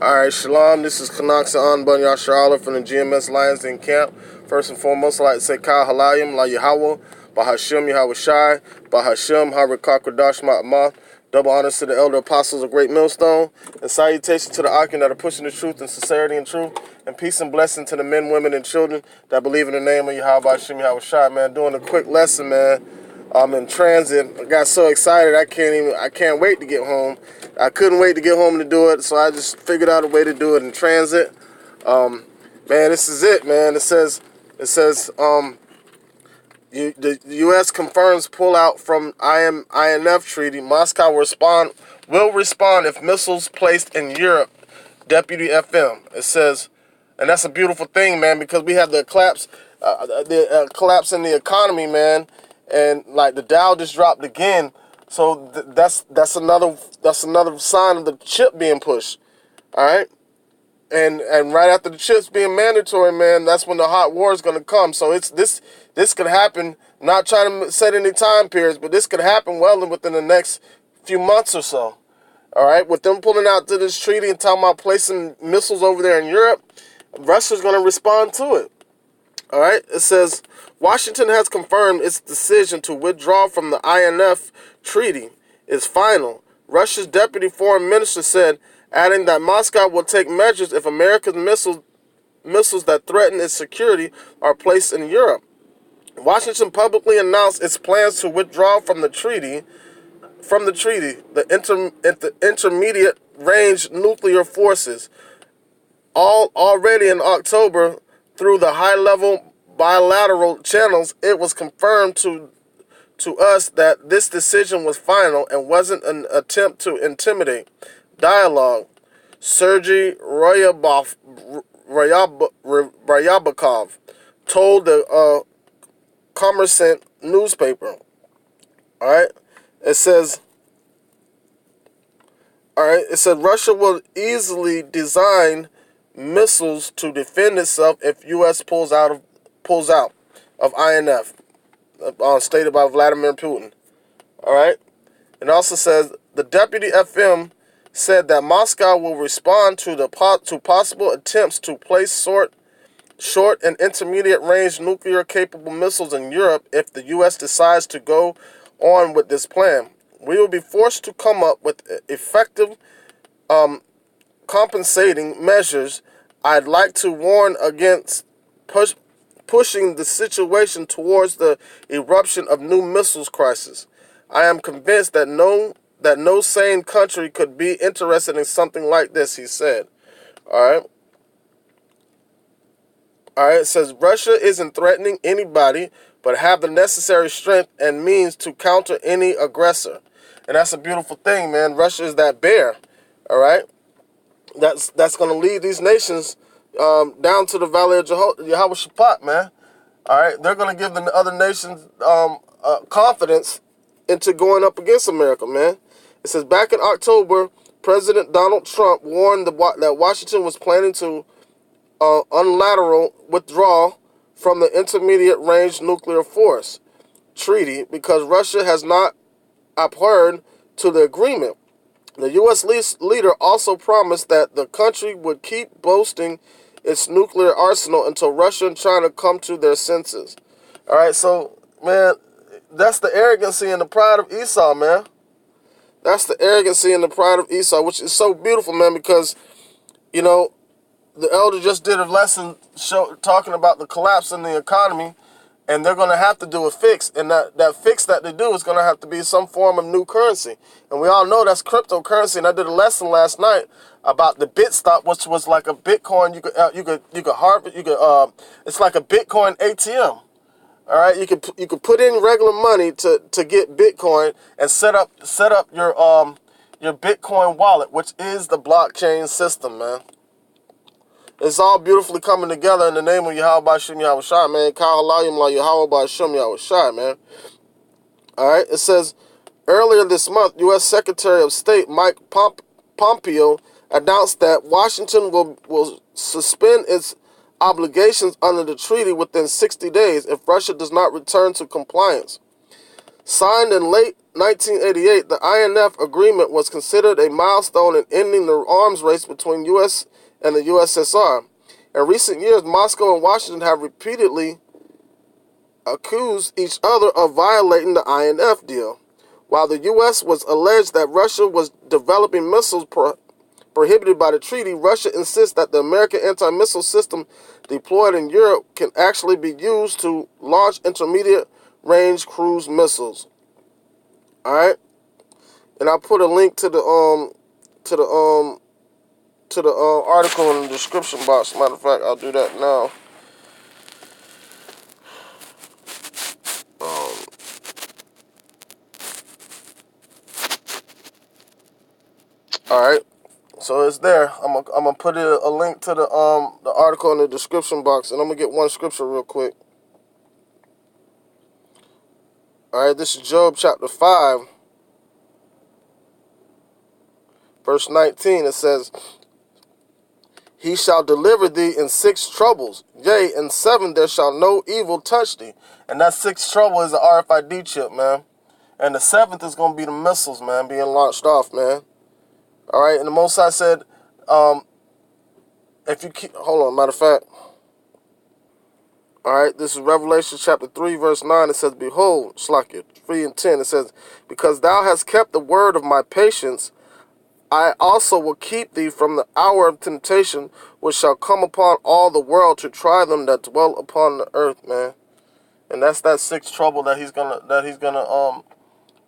Alright, Shalom, this is Kanaksa Anbun Yasharala from the GMS Lions Den Camp. First and foremost, I'd like to say Kal Halayim, La Yahweh, Bahashim Yahweh Shai, Bahashim Harikakwadash Ma'amah. Double honors to the elder apostles of Great Millstone, and salutation to the Akim that are pushing the truth and sincerity and truth, and peace and blessing to the men, women, and children that believe in the name of Yahweh Bahashim Yahweh Shai, man. Doing a quick lesson, man. I'm in transit. I got so excited I can't wait to get home. I couldn't wait to get home to do it, so I just figured out a way to do it in transit. Man, this is it, man. It says the U.S. confirms pullout from INF treaty. Moscow will respond if missiles placed in Europe. Deputy FM. It says, and that's a beautiful thing, man, because we have the collapse in the economy, man. And like the Dow just dropped again, so that's another sign of the chip being pushed. All right, and right after the chips being mandatory, man, that's when the hot war is gonna come. So it's this could happen. Not trying to set any time periods, but this could happen well within the next few months or so. All right, with them pulling out to this treaty and talking about placing missiles over there in Europe, Russia's gonna respond to it. All right, it says, Washington has confirmed its decision to withdraw from the INF treaty is final. Russia's deputy foreign minister said, adding that Moscow will take measures if America's missiles that threaten its security are placed in Europe. Washington publicly announced its plans to withdraw from the treaty, the intermediate range nuclear forces, already in October. Through the high-level bilateral channels, it was confirmed to us that this decision was final and wasn't an attempt to intimidate. Dialogue. Sergei Ryabakov told the Kommersant newspaper. All right, it says. All right, it said Russia will easily design missiles to defend itself if U.S. pulls out of INF, stated by Vladimir Putin. All right, it also says the deputy FM said that Moscow will respond to possible attempts to place short and intermediate range nuclear capable missiles in Europe if the U.S. decides to go on with this plan. We will be forced to come up with effective compensating measures. I'd like to warn against pushing the situation towards the eruption of new missiles crisis. I am convinced that no sane country could be interested in something like this, he said. All right. All right. It says Russia isn't threatening anybody, but have the necessary strength and means to counter any aggressor. And that's a beautiful thing, man. Russia is that bear. All right. That's going to lead these nations down to the valley of Yahweh Shaphat, man. All right, they're going to give the other nations confidence into going up against America, man. It says back in October, President Donald Trump warned that Washington was planning to unilateral withdraw from the Intermediate Range Nuclear Force Treaty because Russia has not adhered to the agreement. The U.S. leader also promised that the country would keep boasting its nuclear arsenal until Russia and China come to their senses. All right, so, man, that's the arrogancy and the pride of Esau, man. That's the arrogancy and the pride of Esau, which is so beautiful, man, because, you know, the elder just did a lesson talking about the collapse in the economy, and they're going to have to do a fix, and that fix that they do is going to have to be some form of new currency. And we all know that's cryptocurrency, and I did a lesson last night about the BitStop, which was like a Bitcoin. You could harvest. It's like a Bitcoin ATM. All right, you could put in regular money to get Bitcoin and set up your Bitcoin wallet, which is the blockchain system, man. It's all beautifully coming together in the name of Yahweh B'Shem Yahweh Shai, man. Kal Halayim La Yahweh B'Shem Yahweh Shai, man. All right, it says, earlier this month, U.S. Secretary of State Mike Pompeo announced that Washington will suspend its obligations under the treaty within 60 days if Russia does not return to compliance. Signed in late 1988, the INF agreement was considered a milestone in ending the arms race between U.S. and the USSR. In recent years, Moscow and Washington have repeatedly accused each other of violating the INF deal. While the U.S. was alleged that Russia was developing missiles prohibited by the treaty, Russia insists that the American anti-missile system deployed in Europe can actually be used to launch intermediate-range cruise missiles. All right, and I put a link to the article in the description box. Matter of fact, I'll do that now. All right, so it's there. I'm gonna put a link to the article in the description box, and I'm gonna get one scripture real quick. All right, this is Job chapter 5, verse 19. It says, "He shall deliver thee in 6 troubles, yea, in 7 there shall no evil touch thee." And that 6th trouble is the RFID chip, man. And the 7th is gonna be the missiles, man, being launched off, man. All right, and the Most High said, if you keep, hold on, matter of fact. All right, this is Revelation chapter 3, verse 9. It says, "Behold," Slakia, 3 and 10, it says, "Because thou hast kept the word of my patience, I also will keep thee from the hour of temptation, which shall come upon all the world to try them that dwell upon the earth," man. And that's that 6th trouble that he's gonna, all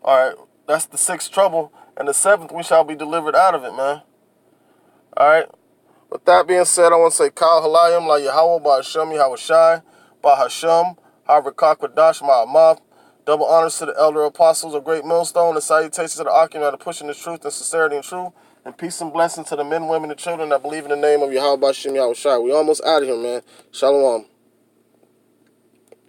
right, that's the 6th trouble, and the 7th we shall be delivered out of it, man. All right. With that being said, I want to say Kal Halayim La Yahweh Ba Hashem Yahweh Shai Ba Hashem Harakak Wadash Ma'amath. Double honors to the elder apostles of Great Millstone, and salutations to the Akim that are pushing the truth and sincerity and truth. And peace and blessings to the men, women, and children that believe in the name of Yahweh Ba Hashem Yahweh Shai. We almost out of here, man. Shalom.